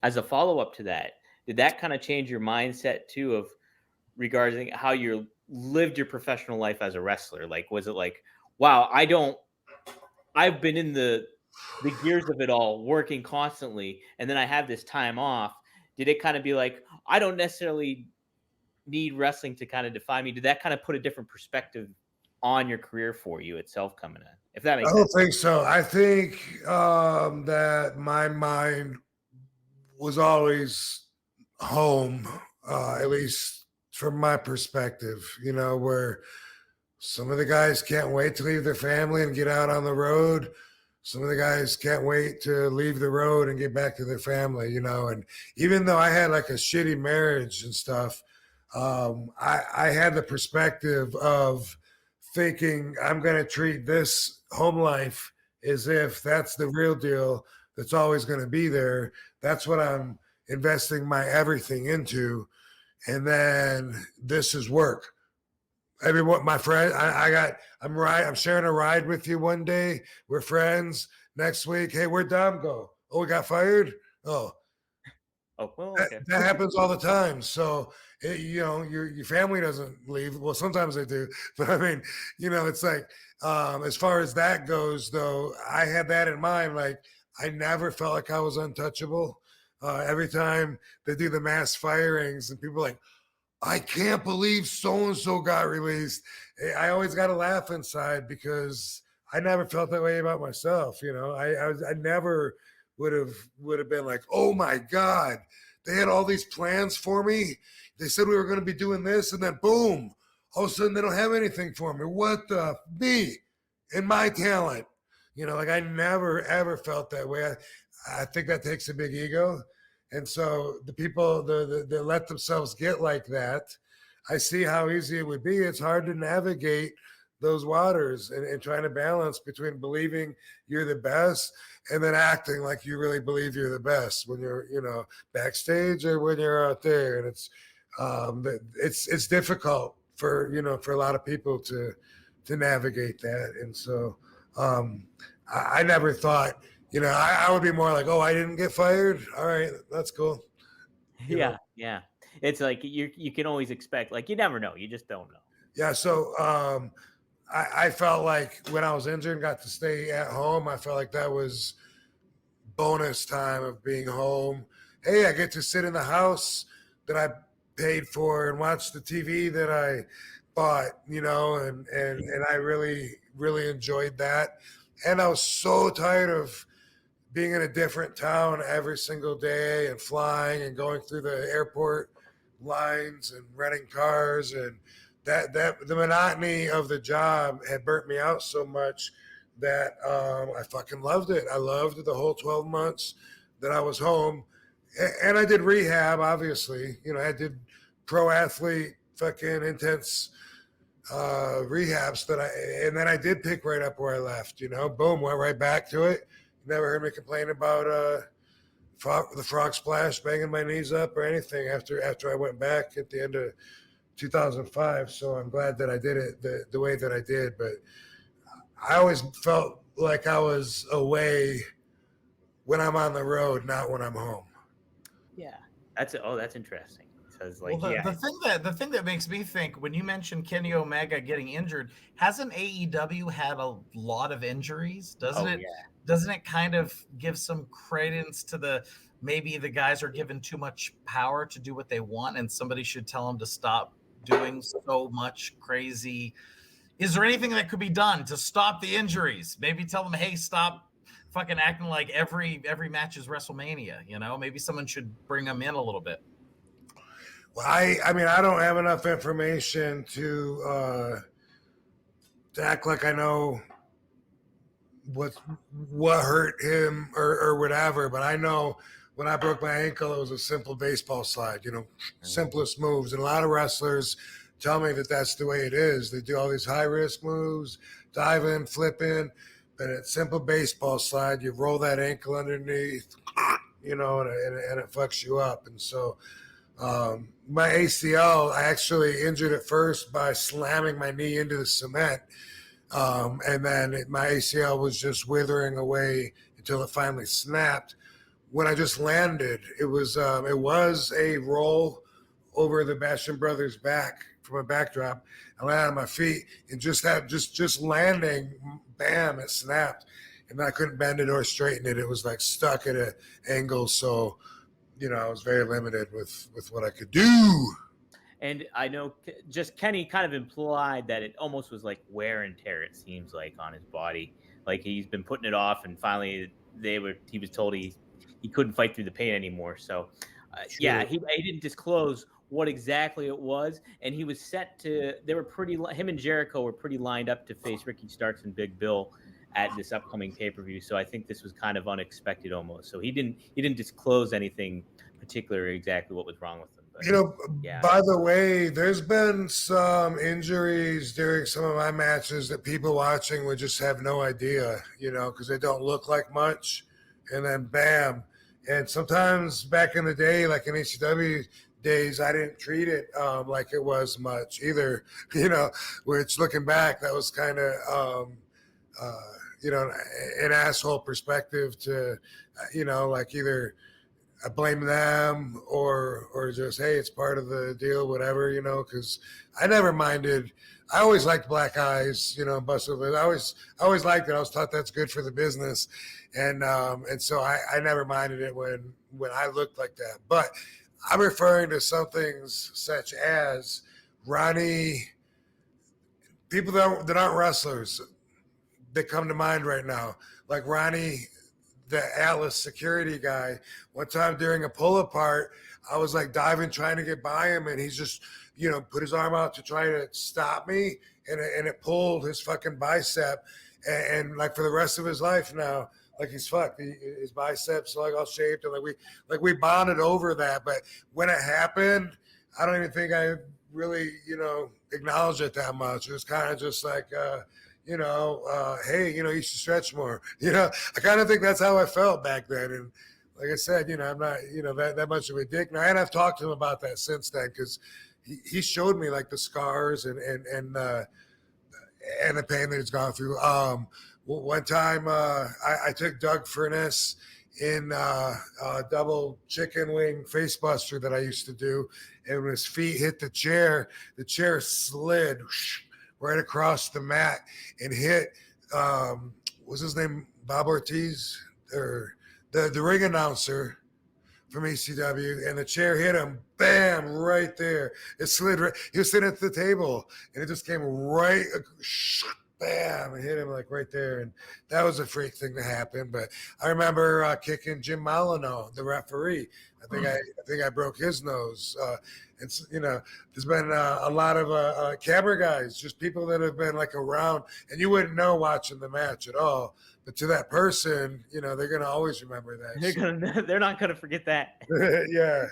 as a follow-up to that, did that kinda change your mindset too of regarding how you lived your professional life as a wrestler? Like, was it like, "Wow, I've been in the gears of it all, working constantly, and then I have this time off." Did it kinda be like, "I don't necessarily need wrestling to kinda define me"? Did that kinda put a different perspective on your career for you itself coming in? If that I makes don't sense. think so. I think that my mind was always home, at least from my perspective, where some of the guys can't wait to leave their family and get out on the road. Some of the guys can't wait to leave the road and get back to their family. And even though I had like a shitty marriage and stuff, I had the perspective of thinking I'm going to treat this home life as if that's the real deal that's always going to be there. That's what I'm investing my everything into. And then this is work. Everyone, my friend, I'm sharing a ride with you one day. We're friends. Next week, hey, where'd Dom go? Oh, we got fired. Oh, Oh, well, that, okay. that happens all the time. So, your family doesn't leave. Well, sometimes they do, but I mean, it's like, as far as that goes, though, I had that in mind. Like, I never felt like I was untouchable. Every time they do the mass firings, and people are like, I can't believe so and so got released. I always got to laugh inside because I never felt that way about myself. I never would have been like, oh my god, they had all these plans for me. They said we were going to be doing this, and then boom, all of a sudden they don't have anything for me. What the me and my talent? Like I never ever felt that way. I think that takes a big ego. And so the people that let themselves get like that, I see how easy it would be. It's hard to navigate those waters and trying to balance between believing you're the best and then acting like you really believe you're the best when you're, backstage or when you're out there. And it's difficult for a lot of people to navigate that. And so I never thought, I would be more like, oh, I didn't get fired. All right, that's cool. You know, Yeah, yeah. It's like you can always expect, like, you never know, you just don't know. yeah. So I felt like when I was injured and got to stay at home, I felt like that was bonus time of being home. Hey, I get to sit in the house that I paid for and watch the TV that I bought, and I really, really enjoyed that. And I was so tired of being in a different town every single day and flying and going through the airport lines and renting cars, and that the monotony of the job had burnt me out so much that I fucking loved it. I loved the whole 12 months that I was home, and I did rehab. Obviously, I did pro athlete fucking intense rehabs and then I did pick right up where I left. Boom, went right back to it. You never heard me complain about the frog splash, banging my knees up or anything after I went back at the end of 2005. So I'm glad that I did it the way that I did. But I always felt like I was away when I'm on the road, not when I'm home. Yeah. That's interesting. Because, Well, like, yeah. the thing that makes me think when you mentioned Kenny Omega getting injured, hasn't AEW had a lot of injuries? Doesn't Oh, it? yeah. Doesn't it kind of give some credence to the maybe the guys are given too much power to do what they want, and somebody should tell them to stop doing so much crazy? Is there anything that could be done to stop the injuries? Maybe tell them, hey, stop fucking acting like every match is WrestleMania. Maybe someone should bring them in a little bit. Well, I mean, I don't have enough information to act like I know what what hurt him or whatever. But I know when I broke my ankle, it was a simple baseball slide. Simplest moves, and a lot of wrestlers tell me that that's the way it is. They do all these high risk moves, diving, flipping, but it's simple baseball slide. You roll that ankle underneath, and it fucks you up. And so my ACL, I actually injured it first by slamming my knee into the cement. And then my ACL was just withering away until it finally snapped. when I just landed. It was a roll over the Bastion Brothers back from a backdrop. I landed on my feet and just landing, bam, it snapped. And I couldn't bend it or straighten it. It was like stuck at an angle. So, I was very limited with what I could do. And I know just Kenny kind of implied that it almost was like wear and tear, it seems like, on his body. Like he's been putting it off, and finally he was told he couldn't fight through the pain anymore. So yeah, he didn't disclose what exactly it was, and he was set to. Him and Jericho were pretty lined up to face Ricky Starks and Big Bill at this upcoming pay-per-view. So I think this was kind of unexpected almost. So he didn't disclose anything particular exactly what was wrong with him. But, by the way, there's been some injuries during some of my matches that people watching would just have no idea, because they don't look like much, and then bam. And sometimes back in the day, like in ECW days, I didn't treat it like it was much either, which looking back, that was kind of, an asshole perspective to, like either I blame them or just, hey, it's part of the deal, whatever, because I never minded. I always liked black eyes, busted lip. I always liked it. I was taught that's good for the business. And so I never minded it when I looked like that. But I'm referring to some things such as Ronnie, people that aren't wrestlers that come to mind right now, like Ronnie, the Atlas security guy. One time during a pull apart, I was like diving, trying to get by him, and he's just, put his arm out to try to stop me, and it pulled his fucking bicep, and like for the rest of his life now, like he's fucked. His biceps like all shaped, and like we bonded over that. But when it happened, I don't even think I really, acknowledged it that much. It was kind of just like, hey, you should stretch more. I kind of think that's how I felt back then. And like I said, I'm not, that much of a dick now. And I've talked to him about that since then, because he showed me like the scars and the pain that he's gone through. One time I took Doug Furness in a double chicken wing face buster that I used to do. And when his feet hit the chair slid right across the mat and hit, what's his name, Bob Ortiz, or the ring announcer from ECW, and the chair hit him, bam, right there. It slid right. He was sitting at the table, and it just came right, bam, and hit him like right there. And that was a freak thing to happen. But I remember kicking Jim Molyneux, the referee. I think I broke his nose. It's there's been a lot of camera guys, just people that have been like around, and you wouldn't know watching the match at all. But to that person, they're gonna always remember that. They're not gonna forget that. Yeah.